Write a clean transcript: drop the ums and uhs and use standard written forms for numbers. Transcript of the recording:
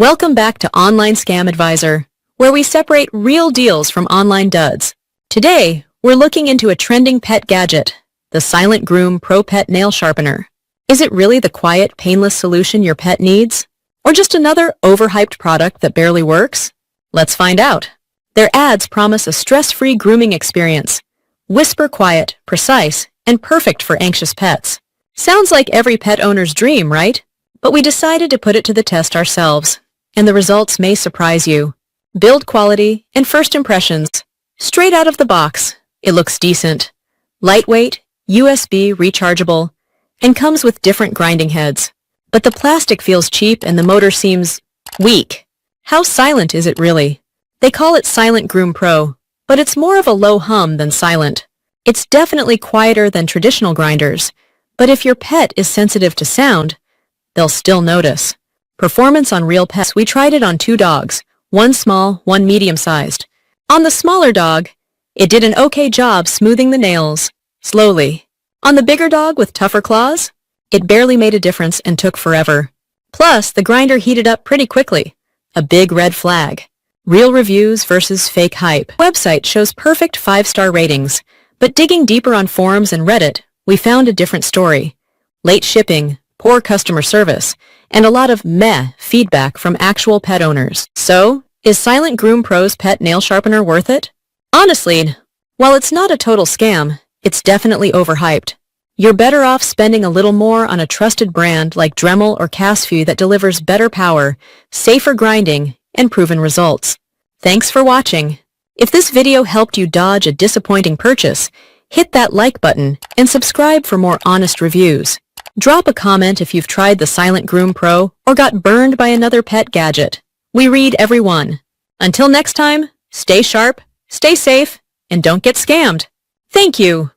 Welcome back to Online Scam Advisor, where we separate real deals from online duds. Today, we're looking into a trending pet gadget, the Silent Groom Pro Pet Nail Sharpener. Is it really the quiet, painless solution your pet needs? Or just another overhyped product that barely works? Let's find out. Their ads promise a stress-free grooming experience. Whisper quiet, precise, and perfect for anxious pets. Sounds like every pet owner's dream, right? But we decided to put it to the test ourselves, and the results may surprise you. Build quality and first impressions. Straight out of the box, it looks decent. Lightweight, USB rechargeable, and comes with different grinding heads. But the plastic feels cheap and the motor seems weak. How silent is it really? They call it Silent Groom Pro, but it's more of a low hum than silent. It's definitely quieter than traditional grinders, but if your pet is sensitive to sound, they'll still notice. Performance on real pets. We tried it on 2 dogs, one small, one medium-sized. On the smaller dog, it did an okay job smoothing the nails, slowly. On the bigger dog with tougher claws, it barely made a difference and took forever. Plus, the grinder heated up pretty quickly. A big red flag. Real reviews versus fake hype. The website shows perfect 5-star ratings, but digging deeper on forums and Reddit, we found a different story. Late shipping, poor customer service, and a lot of meh feedback from actual pet owners. So, is Silent Groom Pro's pet nail sharpener worth it? Honestly, while it's not a total scam, it's definitely overhyped. You're better off spending a little more on a trusted brand like Dremel or Casfu that delivers better power, safer grinding, and proven results. Thanks for watching. If this video helped you dodge a disappointing purchase, hit that like button and subscribe for more honest reviews. Drop a comment if you've tried the Silent Groom Pro or got burned by another pet gadget. We read every one. Until next time, stay sharp, stay safe, and don't get scammed. Thank you.